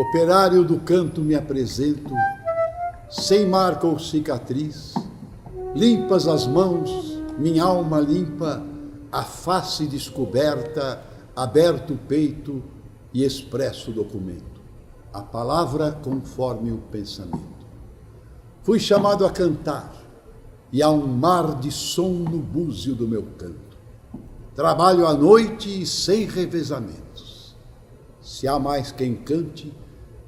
Operário do canto me apresento, sem marca ou cicatriz, limpas as mãos, minha alma limpa, a face descoberta, aberto o peito e expresso o documento, a palavra conforme o pensamento. Fui chamado a cantar, e há um mar de som no búzio do meu canto. Trabalho à noite e sem revezamentos. Se há mais quem cante,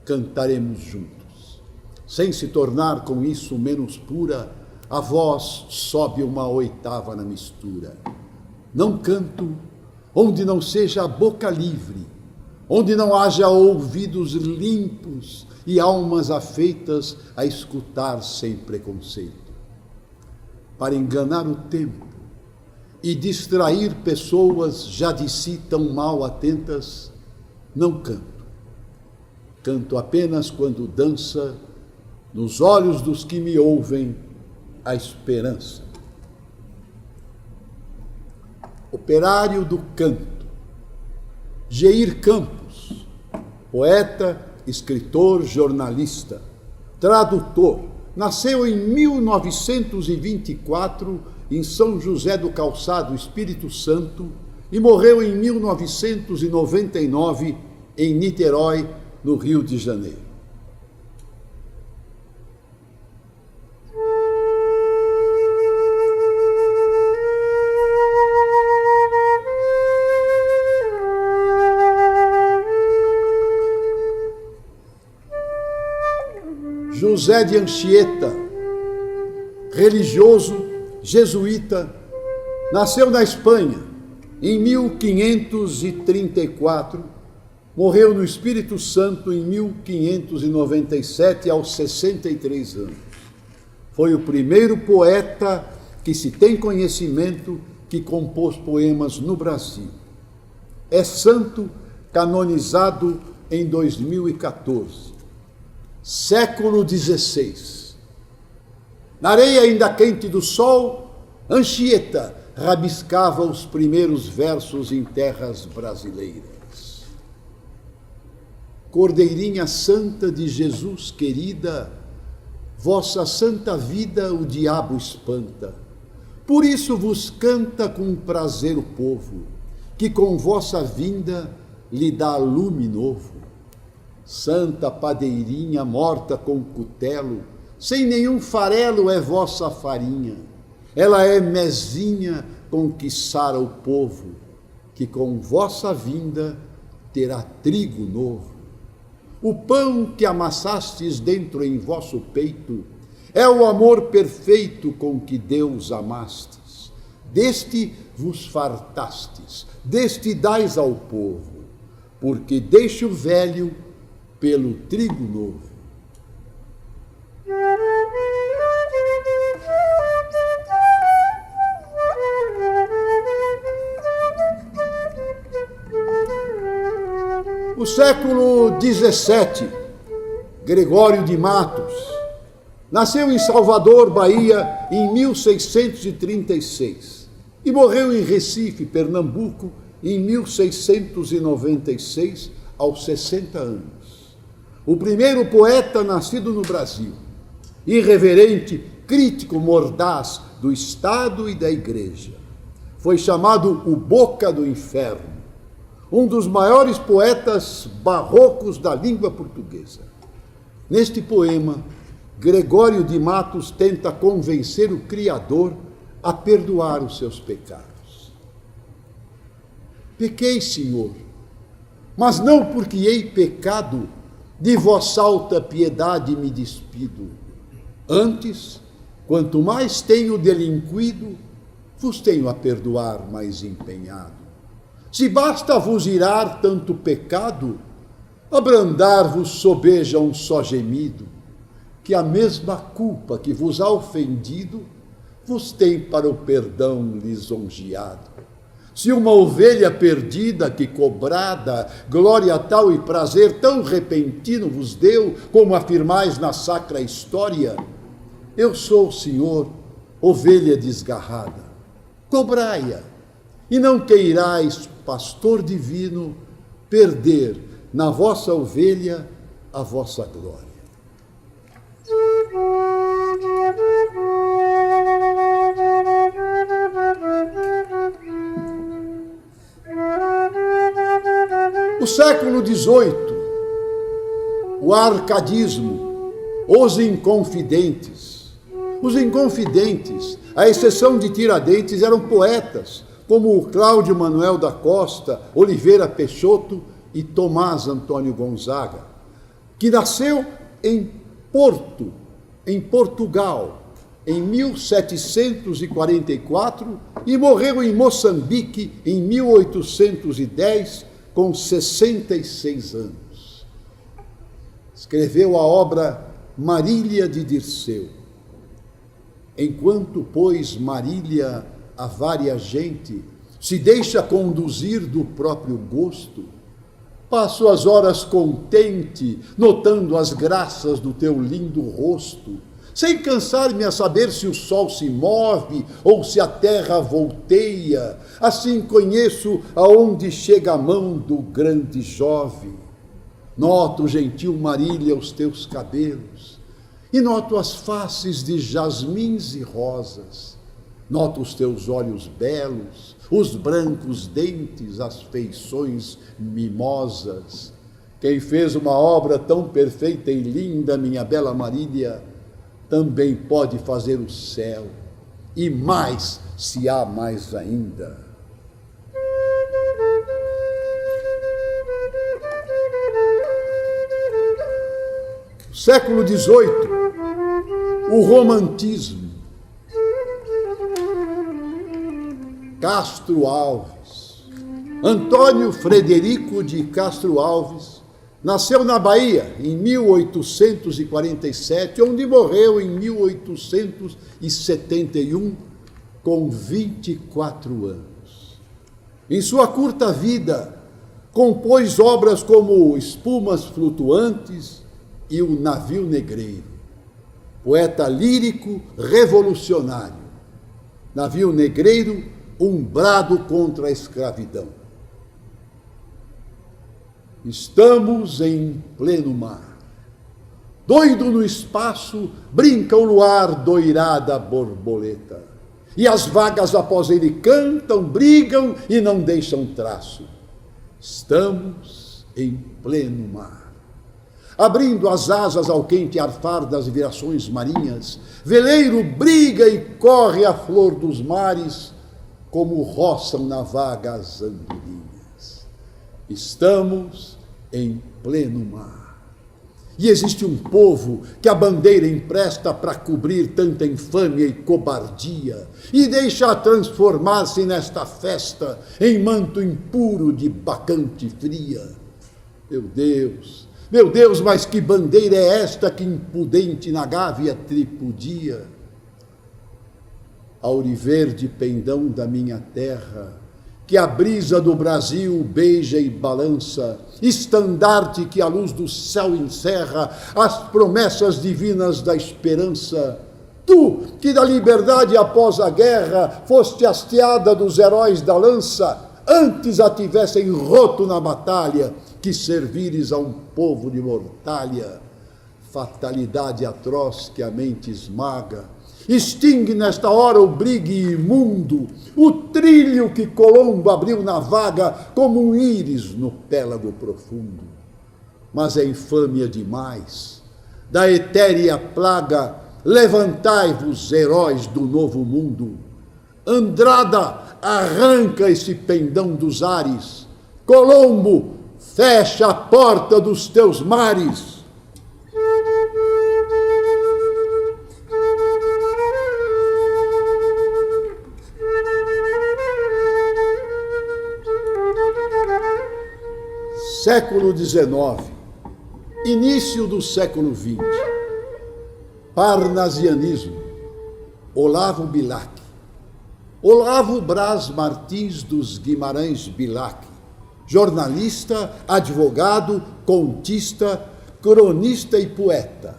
cantaremos juntos. Sem se tornar com isso menos pura, a voz sobe uma oitava na mistura. Não canto onde não seja a boca livre, onde não haja ouvidos limpos e almas afeitas a escutar sem preconceito. Para enganar o tempo e distrair pessoas já de si tão mal atentas, não canto. Canto apenas quando dança, nos olhos dos que me ouvem, a esperança. Operário do canto, Geir Campos, poeta, escritor, jornalista, tradutor. Nasceu em 1924 em São José do Calçado, Espírito Santo, e morreu em 1999 em Niterói, no Rio de Janeiro. José de Anchieta, religioso, jesuíta, nasceu na Espanha em 1534, morreu no Espírito Santo em 1597, aos 63 anos. Foi o primeiro poeta que se tem conhecimento que compôs poemas no Brasil. É santo canonizado em 2014. Século XVI. Na areia ainda quente do sol, Anchieta rabiscava os primeiros versos em terras brasileiras. Cordeirinha santa de Jesus querida, vossa santa vida o diabo espanta. Por isso vos canta com prazer o povo, que com vossa vinda lhe dá lume novo. Santa padeirinha morta com cutelo, sem nenhum farelo é vossa farinha. Ela é mezinha com que sara o povo, que com vossa vinda terá trigo novo. O pão que amassastes dentro em vosso peito é o amor perfeito com que Deus amastes. Deste vos fartastes, deste dais ao povo, porque deixa o velho pelo trigo novo. O século XVII, Gregório de Matos, nasceu em Salvador, Bahia, em 1636 e morreu em Recife, Pernambuco, em 1696, aos 60 anos. O primeiro poeta nascido no Brasil, irreverente, crítico, mordaz do Estado e da Igreja. Foi chamado o Boca do Inferno, um dos maiores poetas barrocos da língua portuguesa. Neste poema, Gregório de Matos tenta convencer o Criador a perdoar os seus pecados. Pequei, Senhor, mas não porque hei pecado, de vossa alta piedade me despido. Antes, quanto mais tenho delinquido, vos tenho a perdoar mais empenhado. Se basta vos irar tanto pecado, abrandar-vos sobeja um só gemido, que a mesma culpa que vos há ofendido, vos tem para o perdão lisonjeado. Se uma ovelha perdida que cobrada, glória tal e prazer tão repentino vos deu, como afirmais na sacra história, eu sou, Senhor, ovelha desgarrada. Cobrai-a, e não queirais, pastor divino, perder na vossa ovelha a vossa glória. O século XVIII, o arcadismo, os inconfidentes. Os inconfidentes, à exceção de Tiradentes, eram poetas, como o Cláudio Manuel da Costa, Oliveira Peixoto e Tomás Antônio Gonzaga, que nasceu em Porto, em Portugal, em 1744 e morreu em Moçambique em 1810, com 66 anos. Escreveu a obra Marília de Dirceu. Enquanto, pois, Marília, a vária gente, se deixa conduzir do próprio gosto, passo as horas contente, notando as graças do teu lindo rosto, sem cansar-me a saber se o sol se move ou se a terra volteia. Assim conheço aonde chega a mão do grande jovem. Noto, gentil Marília, os teus cabelos, e noto as faces de jasmins e rosas. Noto os teus olhos belos, os brancos dentes, as feições mimosas. Quem fez uma obra tão perfeita e linda, minha bela Marília, também pode fazer o céu, e mais, se há mais ainda. Século XVIII, o romantismo. Castro Alves. Antônio Frederico de Castro Alves nasceu na Bahia em 1847, onde morreu em 1871, com 24 anos. Em sua curta vida, compôs obras como Espumas Flutuantes e O Navio Negreiro. Poeta lírico revolucionário. Navio Negreiro, um brado contra a escravidão. Estamos em pleno mar. Doido no espaço, brinca o luar doirada borboleta. E as vagas após ele cantam, brigam e não deixam traço. Estamos em pleno mar. Abrindo as asas ao quente arfar das virações marinhas, veleiro briga e corre a flor dos mares, como roçam na vaga as andorinhas. Estamos em pleno mar. E existe um povo que a bandeira empresta para cobrir tanta infâmia e cobardia, e deixa transformar-se nesta festa em manto impuro de bacante fria. Meu Deus, mas que bandeira é esta que impudente na gávea tripudia? Auriverde pendão da minha terra, que a brisa do Brasil beija e balança, estandarte que a luz do céu encerra as promessas divinas da esperança. Tu, que da liberdade após a guerra foste hasteada dos heróis da lança, antes a tivessem roto na batalha, que servires a um povo de mortalha. Fatalidade atroz que a mente esmaga, extingue nesta hora o brigue imundo, o trilho que Colombo abriu na vaga como um íris no pélago profundo. Mas é infâmia demais. Da etérea plaga, levantai-vos, heróis do novo mundo. Andrada, arranca esse pendão dos ares. Colombo, fecha a porta dos teus mares. Século XIX, início do século XX. Parnasianismo, Olavo Bilac. Olavo Braz Martins dos Guimarães Bilac, jornalista, advogado, contista, cronista e poeta.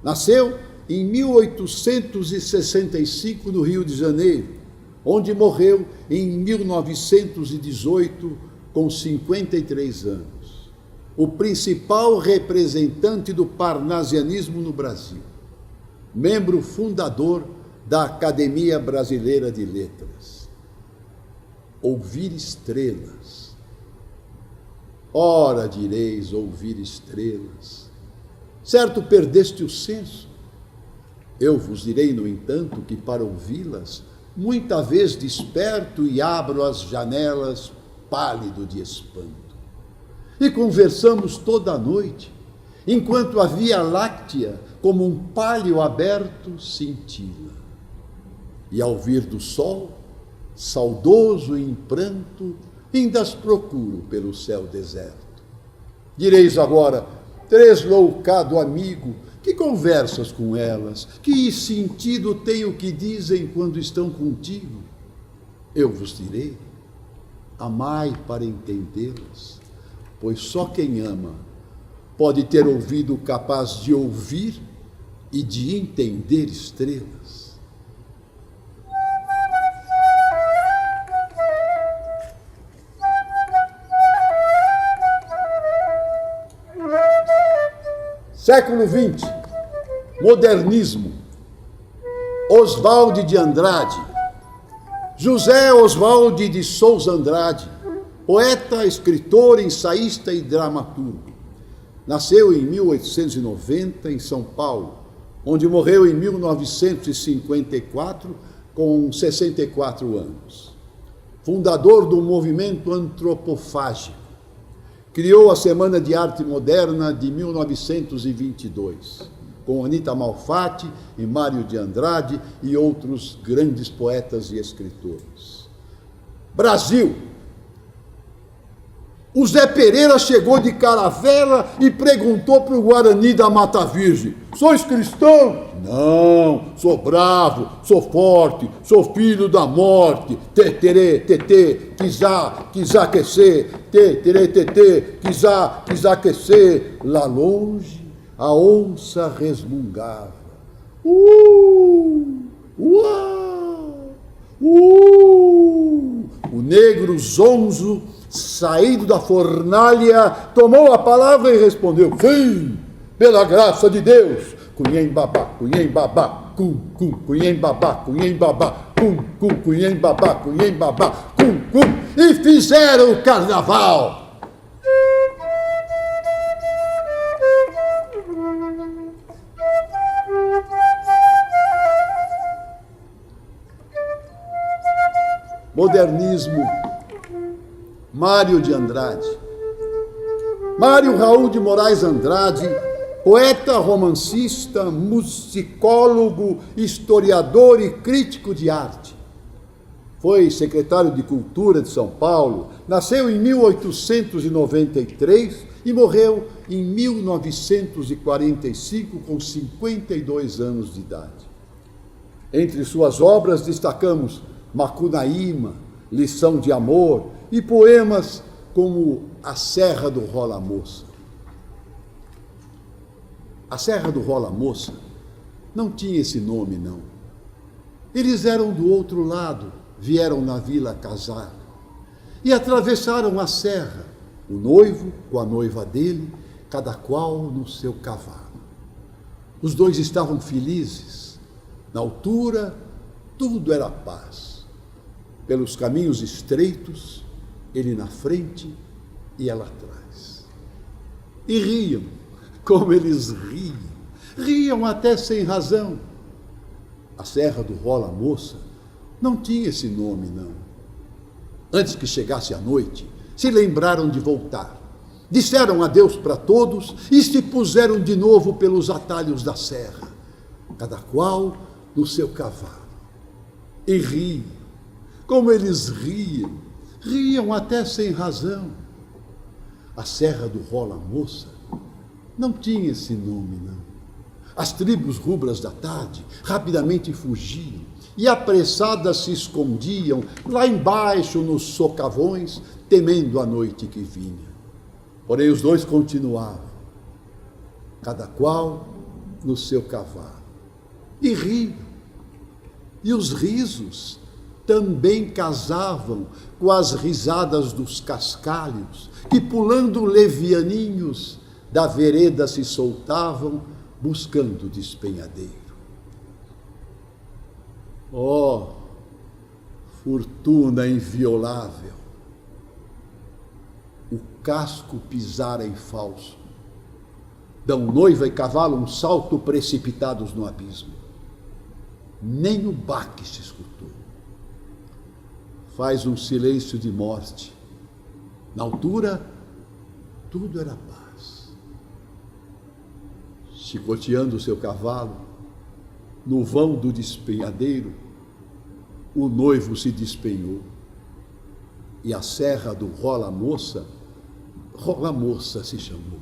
Nasceu em 1865 no Rio de Janeiro, onde morreu em 1918 com 53 anos. o principal representante do parnasianismo no Brasil, membro fundador da Academia Brasileira de Letras. Ouvir estrelas. Ora, direis, ouvir estrelas. Certo perdeste o senso. Eu vos direi, no entanto, que para ouvi-las, muita vez desperto e abro as janelas, pálido de espanto. E conversamos toda a noite, enquanto a Via Láctea, como um pálio aberto, cintila. E ao vir do sol, saudoso e em pranto, ainda as procuro pelo céu deserto. Direis agora, tresloucado amigo, que conversas com elas? Que sentido tem o que dizem quando estão contigo? Eu vos direi, amai para entendê-las, pois só quem ama pode ter ouvido capaz de ouvir e de entender estrelas. Século XX, modernismo. Oswald de Andrade. José Oswald de Souza Andrade, poeta, escritor, ensaísta e dramaturgo. Nasceu em 1890 em São Paulo, onde morreu em 1954 com 64 anos. Fundador do movimento antropofágico. Criou a Semana de Arte Moderna de 1922, com Anita Malfatti e Mário de Andrade e outros grandes poetas e escritores. Brasil. O Zé Pereira chegou de Caravela e perguntou para o Guarani da Mata Virgem: sois cristão? Não, sou bravo, sou forte, sou filho da morte. Teterê, tetê, quizá aquecer. Teterê, tetê, quizá aquecer. Lá longe, a onça resmungava. Uau! O negro zonzo, saído da fornalha, tomou a palavra e respondeu: sim, pela graça de Deus. Cunhem babá, cunhem babá, cum, cum, cunhem babá, cunhem babá, cum, cum, cunhem babá, cunhem babá, cum, cum, e fizeram o carnaval. Modernismo. Mário de Andrade. Mário Raul de Moraes Andrade, poeta, romancista, musicólogo, historiador e crítico de arte. Foi secretário de Cultura de São Paulo, nasceu em 1893 e morreu em 1945 com 52 anos de idade. Entre suas obras destacamos Macunaíma, Lição de Amor e poemas como A Serra do Rola Moça. A Serra do Rola Moça não tinha esse nome, não. Eles eram do outro lado, vieram na vila casar e atravessaram a serra, o noivo com a noiva dele, cada qual no seu cavalo. Os dois estavam felizes. Na altura, tudo era paz. Pelos caminhos estreitos, ele na frente e ela atrás. E riam, como eles riam. Riam até sem razão. A Serra do Rola Moça não tinha esse nome, não. Antes que chegasse a noite, se lembraram de voltar. Disseram adeus para todos e se puseram de novo pelos atalhos da serra, cada qual no seu cavalo. E riam, como eles riam, riam até sem razão. A Serra do Rola Moça não tinha esse nome, não. As tribos rubras da tarde rapidamente fugiam e apressadas se escondiam lá embaixo nos socavões, temendo a noite que vinha. Porém os dois continuavam, cada qual no seu cavalo, e riam. E os risos também casavam com as risadas dos cascalhos, que pulando levianinhos da vereda se soltavam, buscando despenhadeiro. Oh, fortuna inviolável! O casco pisara em falso. Dão noiva e cavalo um salto precipitados no abismo. Nem o baque se escutou. Faz um silêncio de morte. Na altura, tudo era paz. Chicoteando seu cavalo, no vão do despenhadeiro, o noivo se despenhou. E a serra do Rola Moça se chamou.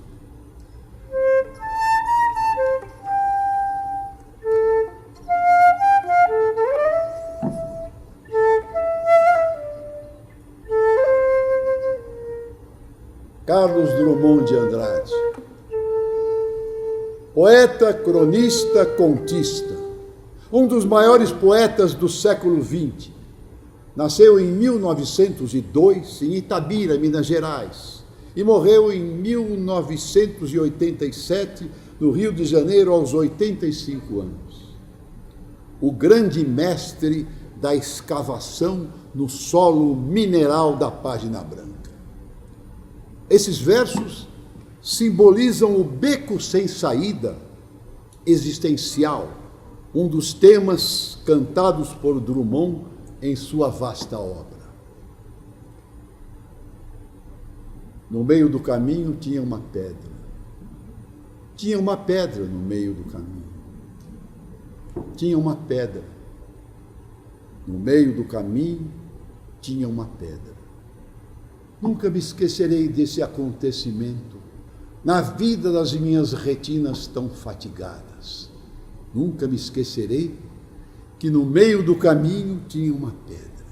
Carlos Drummond de Andrade, poeta, cronista, contista, um dos maiores poetas do século XX. Nasceu em 1902 em Itabira, Minas Gerais, e morreu em 1987 no Rio de Janeiro aos 85 anos. O grande mestre da escavação no solo mineral da página branca. Esses versos simbolizam o beco sem saída existencial, um dos temas cantados por Drummond em sua vasta obra. No meio do caminho tinha uma pedra. Tinha uma pedra no meio do caminho. Tinha uma pedra. No meio do caminho tinha uma pedra. Nunca me esquecerei desse acontecimento na vida das minhas retinas tão fatigadas. Nunca me esquecerei que no meio do caminho tinha uma pedra.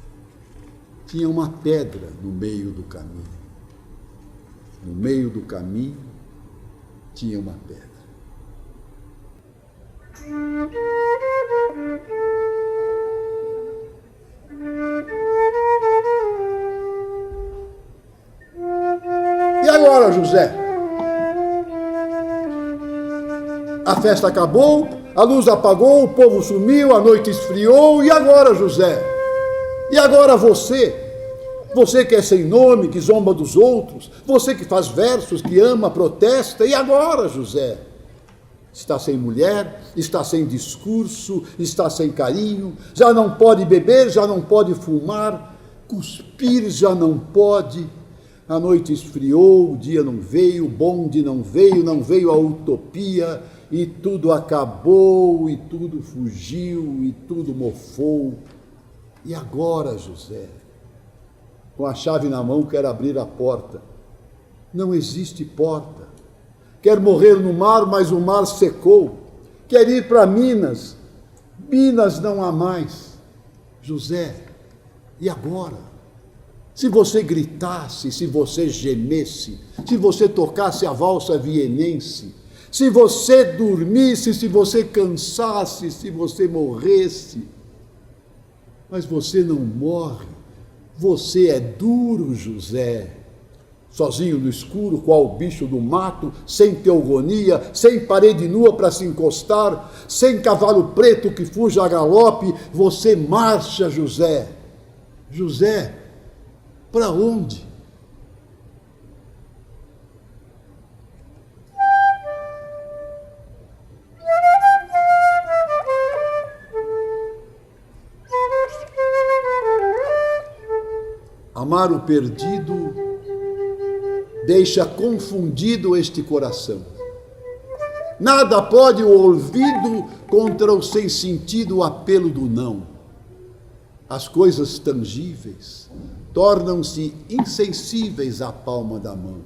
Tinha uma pedra no meio do caminho. No meio do caminho tinha uma pedra. E agora, José? A festa acabou, a luz apagou, o povo sumiu, a noite esfriou. E agora, José? E agora você? Você que é sem nome, que zomba dos outros, você que faz versos, que ama, protesta. E agora, José? Está sem mulher, está sem discurso, está sem carinho, já não pode beber, já não pode fumar, cuspir já não pode. A noite esfriou, o dia não veio, o bonde não veio a utopia, e tudo acabou, e tudo fugiu, e tudo mofou. E agora, José? Com a chave na mão, quer abrir a porta. Não existe porta. Quer morrer no mar, mas o mar secou. Quer ir para Minas. Minas não há mais. José, e agora? Se você gritasse, se você gemesse, se você tocasse a valsa vienense, se você dormisse, se você cansasse, se você morresse. Mas você não morre. Você é duro, José. Sozinho no escuro, qual o bicho do mato, sem teogonia, sem parede nua para se encostar, sem cavalo preto que fuja a galope, você marcha, José. José, para onde? Amar o perdido deixa confundido este coração. Nada pode o ouvido contra o sem sentido apelo do não. As coisas tangíveis tornam-se insensíveis à palma da mão,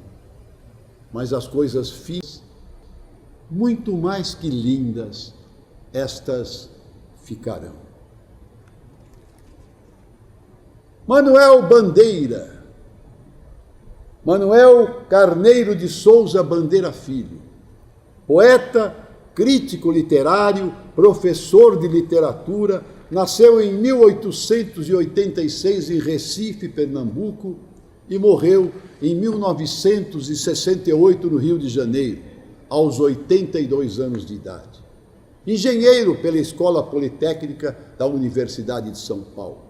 mas as coisas finas, muito mais que lindas, estas ficarão. Manuel Bandeira, Manuel Carneiro de Souza Bandeira Filho, poeta, crítico literário, professor de literatura, Nasceu em 1886 em Recife, Pernambuco, e morreu em 1968 no Rio de Janeiro, aos 82 anos de idade. Engenheiro pela Escola Politécnica da Universidade de São Paulo.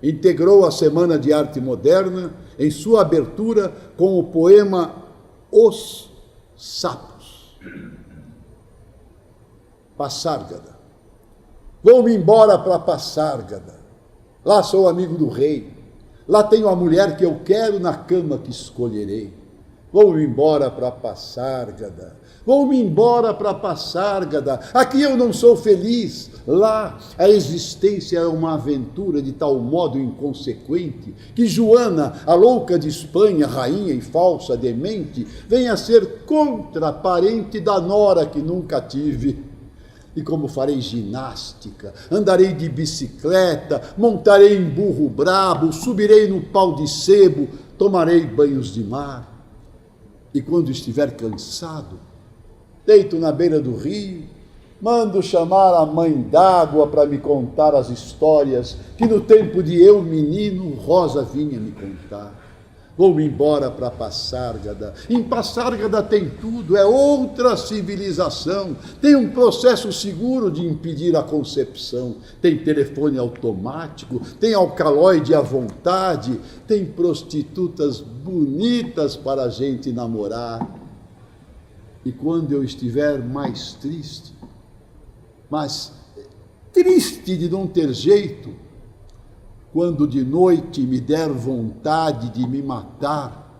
Integrou a Semana de Arte Moderna em sua abertura com o poema Os Sapos. Passárgada. Vou-me embora para Passárgada. Lá sou amigo do rei. Lá tenho a mulher que eu quero na cama que escolherei. Vou-me embora para Passárgada. Vou-me embora para Passárgada. Aqui eu não sou feliz. Lá a existência é uma aventura de tal modo inconsequente que Joana, a louca de Espanha, rainha e falsa demente, vem a ser contraparente da nora que nunca tive. E como farei ginástica, andarei de bicicleta, montarei em burro brabo, subirei no pau de sebo, tomarei banhos de mar. E quando estiver cansado, deito na beira do rio, mando chamar a mãe d'água para me contar as histórias que no tempo de eu, menino, Rosa vinha me contar. Vou-me embora para Passárgada. Em Passárgada tem tudo, é outra civilização. Tem um processo seguro de impedir a concepção. Tem telefone automático, tem alcaloide à vontade, tem prostitutas bonitas para a gente namorar. E quando eu estiver mais triste, mas triste de não ter jeito, quando de noite me der vontade de me matar,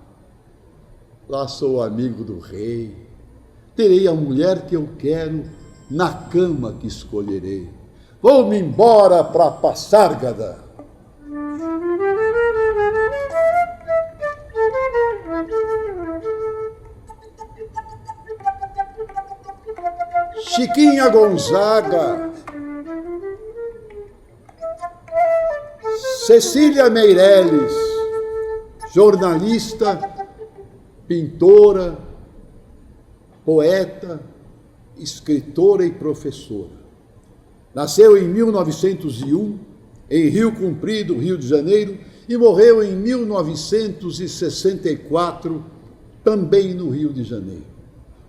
lá sou amigo do rei. Terei a mulher que eu quero na cama que escolherei. Vou-me embora para Passárgada. Chiquinha Gonzaga, Cecília Meirelles, jornalista, pintora, poeta, escritora e professora. Nasceu em 1901, em Rio Comprido, Rio de Janeiro, e morreu em 1964, também no Rio de Janeiro,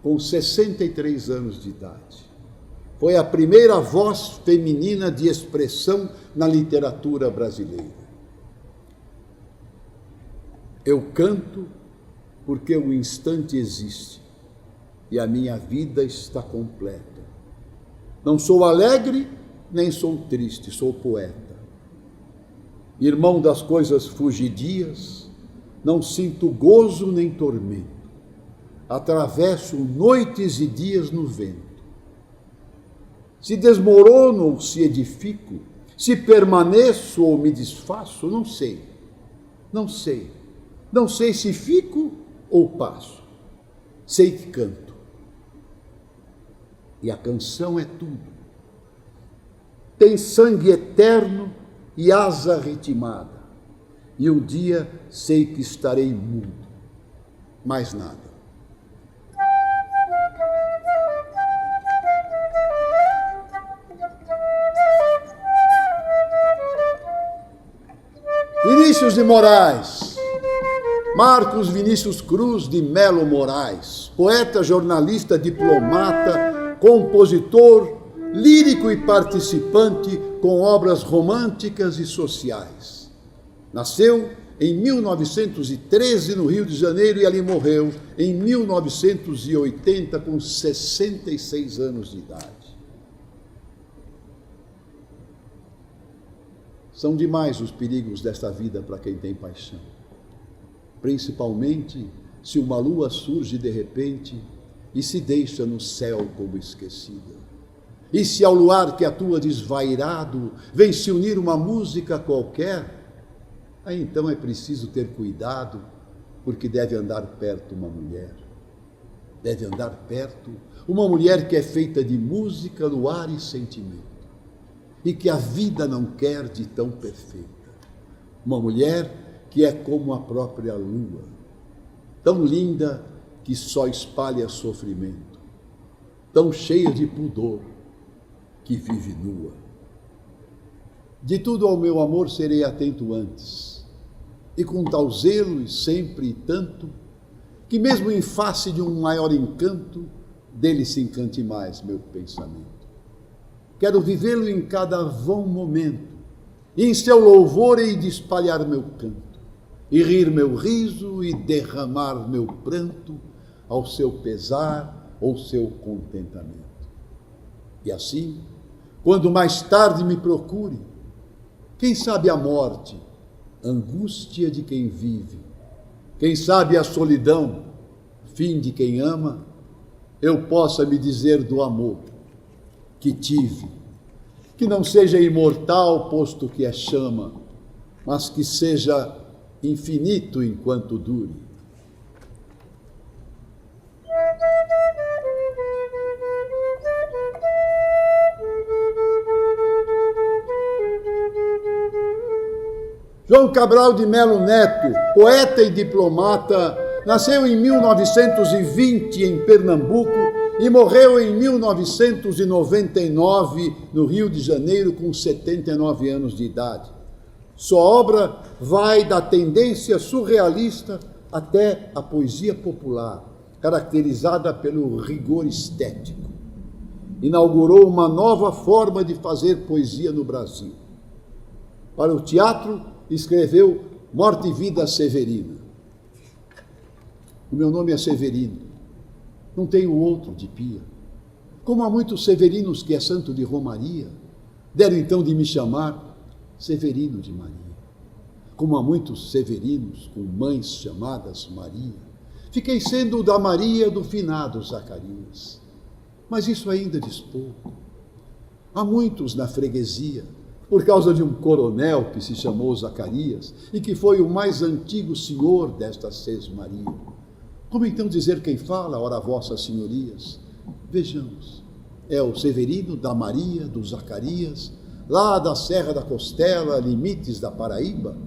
com 63 anos de idade. Foi a primeira voz feminina de expressão na literatura brasileira. Eu canto porque o instante existe e a minha vida está completa. Não sou alegre, nem sou triste, sou poeta. Irmão das coisas fugidias, não sinto gozo nem tormento. Atravesso noites e dias no vento. Se desmorono ou se edifico, se permaneço ou me desfaço, não sei. Não sei. Não sei se fico ou passo. Sei que canto. E a canção é tudo. Tem sangue eterno e asa ritmada. E um dia sei que estarei mudo. Mais nada. Vinícius de Moraes, Marcos Vinícius Cruz de Melo Moraes, poeta, jornalista, diplomata, compositor, lírico e participante com obras românticas e sociais. Nasceu em 1913 no Rio de Janeiro e ali morreu em 1980 com 66 anos de idade. São demais os perigos desta vida para quem tem paixão. Principalmente se uma lua surge de repente e se deixa no céu como esquecida. E se ao luar que atua desvairado vem se unir uma música qualquer, aí então é preciso ter cuidado, porque deve andar perto uma mulher. Deve andar perto uma mulher que é feita de música, luar e sentimento. E que a vida não quer de tão perfeita. Uma mulher que é como a própria lua, tão linda que só espalha sofrimento, tão cheia de pudor que vive nua. De tudo ao meu amor serei atento antes, e com tal zelo e sempre e tanto, que mesmo em face de um maior encanto, dele se encante mais meu pensamento. Quero vivê-lo em cada vão momento, e em seu louvor hei de espalhar meu canto, e rir meu riso e derramar meu pranto ao seu pesar ou seu contentamento. E assim, quando mais tarde me procure, quem sabe a morte, angústia de quem vive, quem sabe a solidão, fim de quem ama, eu possa me dizer do amor que tive, que não seja imortal, posto que é chama, mas que seja infinito enquanto dure. João Cabral de Melo Neto, poeta e diplomata, nasceu em 1920 em Pernambuco e morreu em 1999 no Rio de Janeiro com 79 anos de idade. Sua obra vai da tendência surrealista até a poesia popular, caracterizada pelo rigor estético. Inaugurou uma nova forma de fazer poesia no Brasil. Para o teatro, escreveu Morte e Vida Severina. O meu nome é Severino, não tenho outro de pia. Como há muitos Severinos que é santo de Romaria, deram então de me chamar Severino de Maria. Como há muitos Severinos com mães chamadas Maria, fiquei sendo o da Maria do finado Zacarias. Mas isso ainda diz pouco. Há muitos na freguesia, por causa de um coronel que se chamou Zacarias e que foi o mais antigo senhor desta sesmaria. Como então dizer quem fala, ora vossas senhorias? Vejamos, é o Severino da Maria, do Zacarias, lá da Serra da Costela, limites da Paraíba?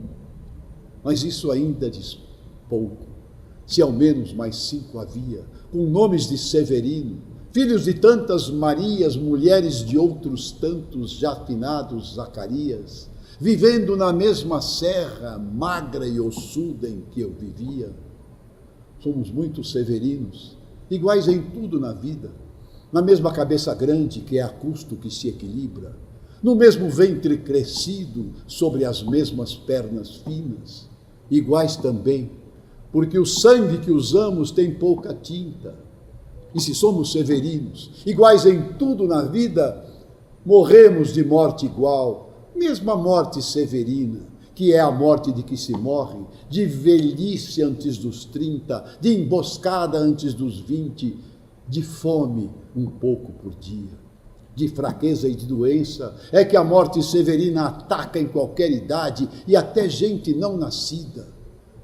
Mas isso ainda diz pouco, se ao menos mais 5 havia, com nomes de Severino, filhos de tantas Marias, mulheres de outros tantos já finados Zacarias, vivendo na mesma serra, magra e ossuda em que eu vivia. Somos muitos Severinos, iguais em tudo na vida, na mesma cabeça grande que é a custo que se equilibra, no mesmo ventre crescido, sobre as mesmas pernas finas, iguais também, porque o sangue que usamos tem pouca tinta. E se somos severinos, iguais em tudo na vida, morremos de morte igual, mesma morte severina, que é a morte de que se morre, de velhice antes dos 30, de emboscada antes dos 20, de fome um pouco por dia, de fraqueza e de doença, é que a morte severina ataca em qualquer idade e até gente não nascida.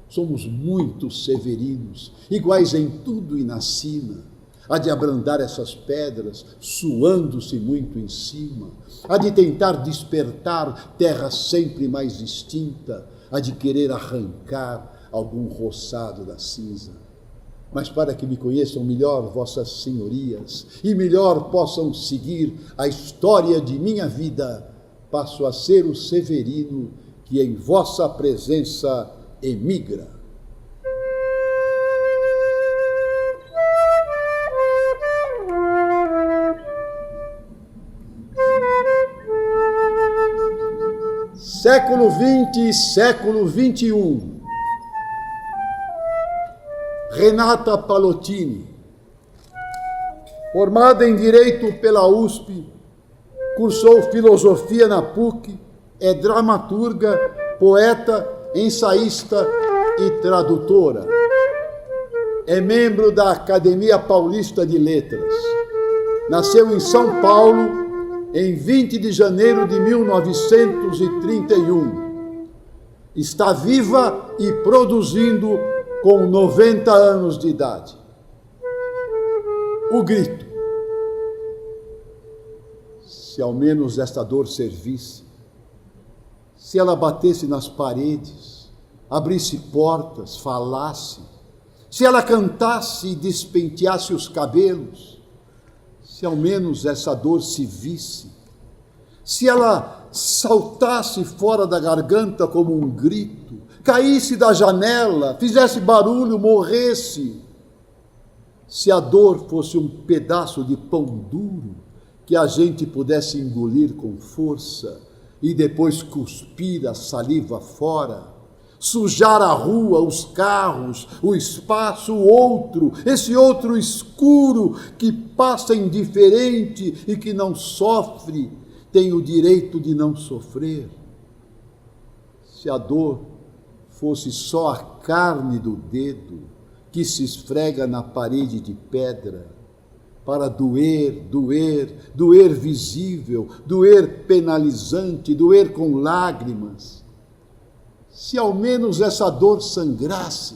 Somos muitos severinos, iguais em tudo e na sina. Há de abrandar essas pedras, suando-se muito em cima, há de tentar despertar terra sempre mais extinta, há de querer arrancar algum roçado da cinza. Mas para que me conheçam melhor vossas senhorias e melhor possam seguir a história de minha vida, passo a ser o Severino que em vossa presença emigra. Século XX e século XXI. Renata Palottini, formada em Direito pela USP, cursou Filosofia na PUC, é dramaturga, poeta, ensaísta e tradutora. É membro da Academia Paulista de Letras. Nasceu em São Paulo, em 20 de janeiro de 1931. Está viva e produzindo com 90 anos de idade. O grito. Se ao menos esta dor servisse, se ela batesse nas paredes, abrisse portas, falasse, se ela cantasse e despenteasse os cabelos, se ao menos essa dor se visse, se ela saltasse fora da garganta como um grito, caísse da janela, fizesse barulho, morresse. Se a dor fosse um pedaço de pão duro que a gente pudesse engolir com força e depois cuspir a saliva fora, sujar a rua, os carros, o espaço, o outro, esse outro escuro que passa indiferente e que não sofre, tem o direito de não sofrer. Se a dor fosse só a carne do dedo que se esfrega na parede de pedra, para doer, doer, doer visível, doer penalizante, doer com lágrimas. Se ao menos essa dor sangrasse,